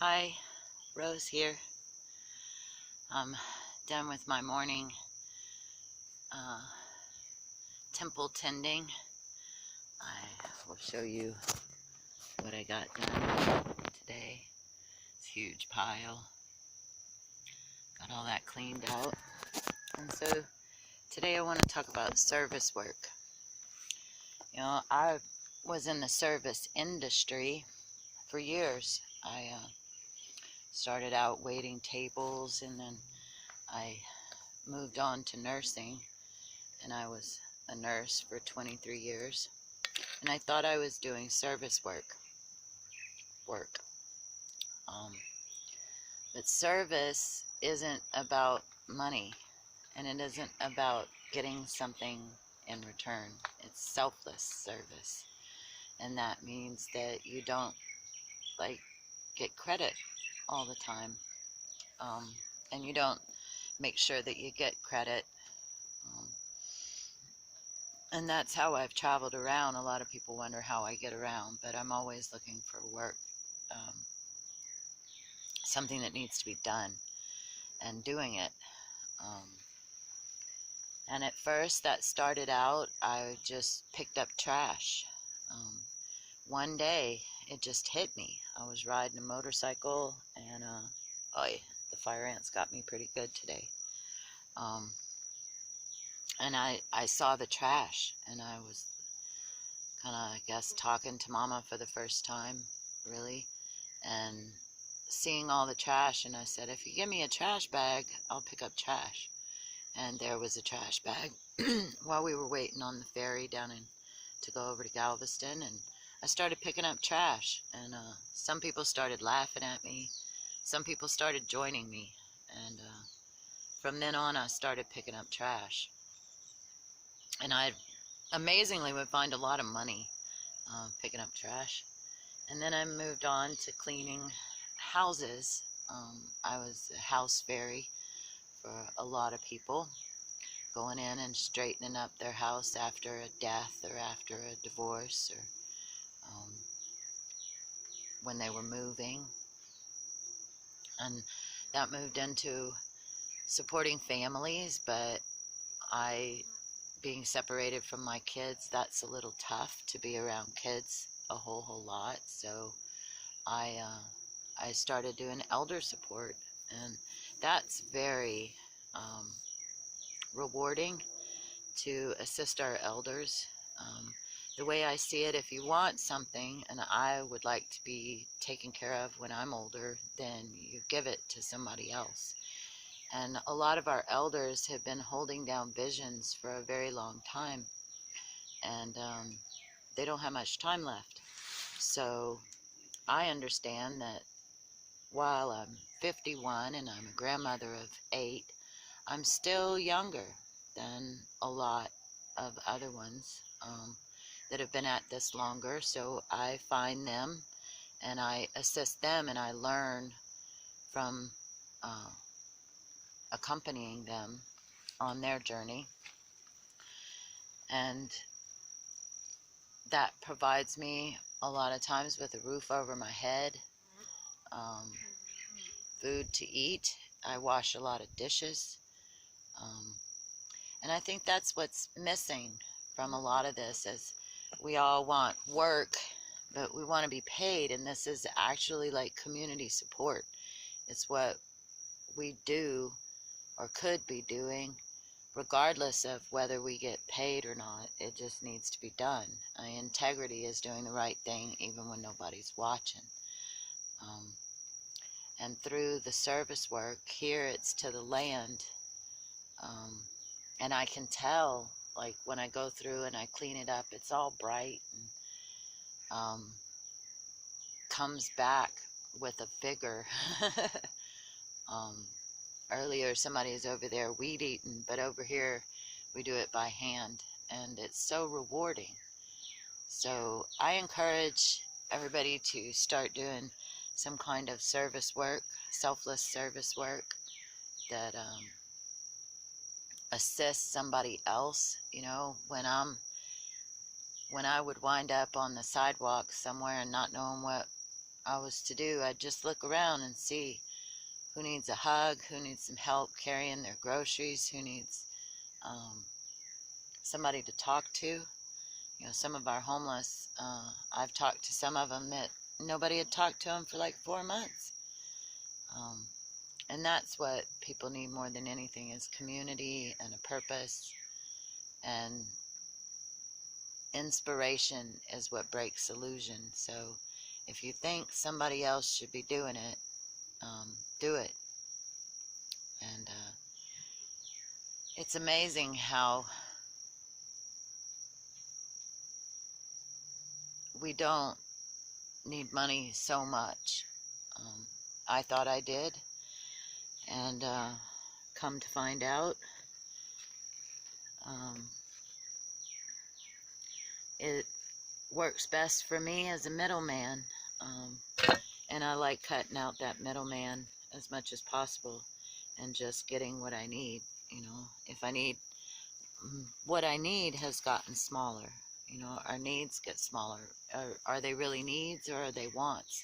Hi, Rose here. I'm done with my morning uh, temple tending. I will show you what I got done today. It's a huge pile. Got all that cleaned out. And so today I want to talk about service work. I was in the service industry for years. I started out waiting tables, and then I moved on to nursing, and I was a nurse for 23 years. And I thought I was doing service work. Um, but service isn't about money, and it isn't about getting something in return. It's selfless service, and that means that you don't like get credit all the time, and you don't make sure that you get credit. Um, and that's how I've traveled around. A lot of people wonder how I get around, but I'm always looking for work. Something that needs to be done and doing it. Um, and at first that started out, I just picked up trash. One day it just hit me. I was riding a motorcycle, and the fire ants got me pretty good today. And I saw the trash, and I was kind of, I guess, talking to Mama for the first time, really, and seeing all the trash, and I said, if you give me a trash bag, I'll pick up trash. And there was a trash bag while we were waiting on the ferry down to go over to Galveston, and I started picking up trash, and some people started laughing at me, some people started joining me, and from then on I started picking up trash, and I amazingly would find a lot of money picking up trash. And then I moved on to cleaning houses. I was a house fairy for a lot of people, going in and straightening up their house after a death or after a divorce, or when they were moving. And that moved into supporting families, but being separated from my kids, that's a little tough to be around kids a whole lot. So I started doing elder support, and that's very rewarding to assist our elders. The way I see it, if you want something and I would like to be taken care of when I'm older, then you give it to somebody else. And a lot of our elders have been holding down visions for a very long time, and they don't have much time left. So I understand that while I'm 51 and I'm a grandmother of 8, I'm still younger than a lot of other ones that have been at this longer. So I find them and I assist them, and I learn from accompanying them on their journey. And that provides me a lot of times with a roof over my head, food to eat. I wash a lot of dishes. And I think that's what's missing from a lot of this, is we all want work, but we want to be paid. And this is actually like community support. It's what we do or could be doing regardless of whether we get paid or not. It just needs to be done. Integrity is doing the right thing even when nobody's watching. And through the service work here, it's to the land. And I can tell, like when I go through and I clean it up, it's all bright and comes back with a vigor. Earlier somebody was over there weed eating, but over here we do it by hand, and it's so rewarding. So I encourage everybody to start doing some kind of service work, selfless service work that assists somebody else. When I would wind up on the sidewalk somewhere and not knowing what I was to do, I'd just look around and see who needs a hug, who needs some help carrying their groceries, who needs um, somebody to talk to. You know, some of our homeless, I've talked to some of them that nobody had talked to them for like 4 months. Um, and that's what people need more than anything, is community and a purpose. And inspiration is what breaks illusion. So if you think somebody else should be doing it, do it. And it's amazing how we don't need money so much. I thought I did, and come to find out, it works best for me as a middleman, and I like cutting out that middleman as much as possible and just getting what I need. You know, if I need, what I need has gotten smaller. You know, our needs get smaller. Are they really needs, or are they wants?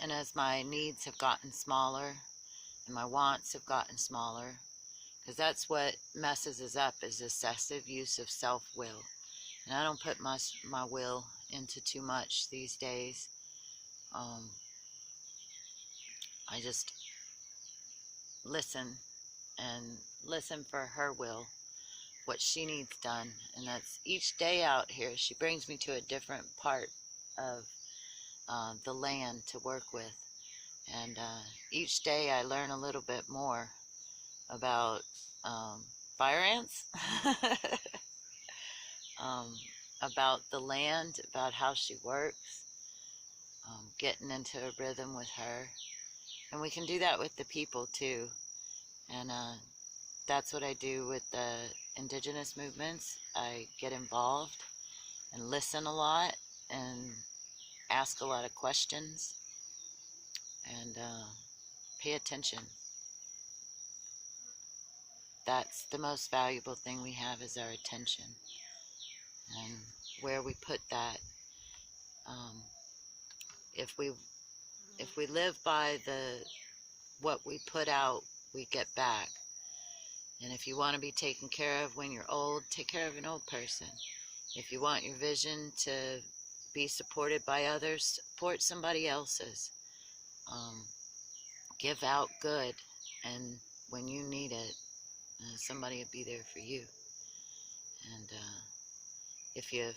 And as my needs have gotten smaller and my wants have gotten smaller, because that's what messes us up, is excessive use of self-will. And I don't put my will into too much these days. I just listen, and listen for her will, what she needs done. And that's each day out here, she brings me to a different part of the land to work with. And each day I learn a little bit more about fire ants, about the land, about how she works, getting into a rhythm with her. And we can do that with the people too. And that's what I do with the indigenous movements. I get involved and listen a lot and ask a lot of questions and pay attention. That's the most valuable thing we have, is our attention. And where we put that, if we live by what we put out, we get back. And if you want to be taken care of when you're old, take care of an old person. If you want your vision to be supported by others, support somebody else's. Give out good, and when you need it, somebody will be there for you. And if you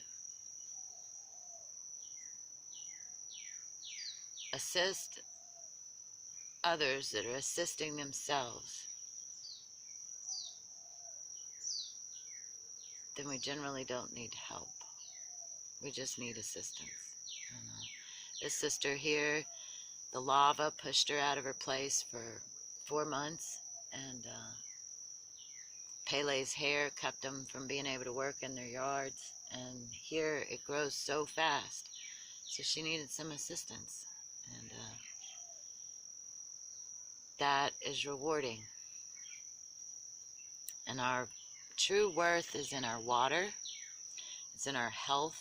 assist others that are assisting themselves, then we generally don't need help. We just need assistance. And, this sister here, the lava pushed her out of her place for 4 months, and Pele's hair kept them from being able to work in their yards. And here it grows so fast, so she needed some assistance. And that is rewarding. And our true worth is in our water, it's in our health,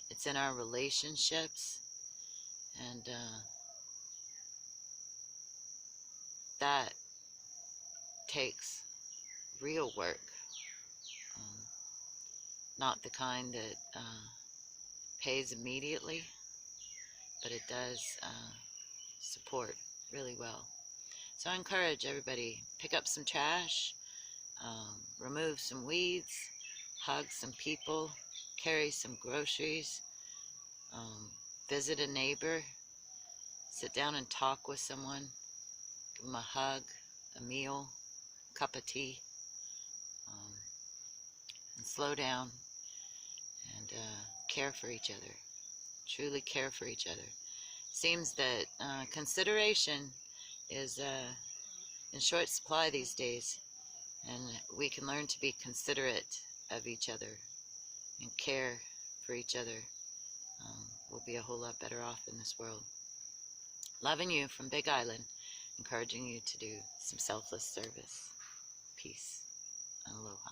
it's in our relationships, and that takes real work, not the kind that pays immediately, but it does support really well. So I encourage everybody, pick up some trash, remove some weeds, hug some people, carry some groceries, visit a neighbor, sit down and talk with someone, give them a hug, a meal, a cup of tea, and slow down and care for each other, truly care for each other. Seems that consideration is in short supply these days, and we can learn to be considerate of each other and care for each other. We'll be a whole lot better off in this world. Loving you from Big Island, encouraging you to do some selfless service. Peace and aloha.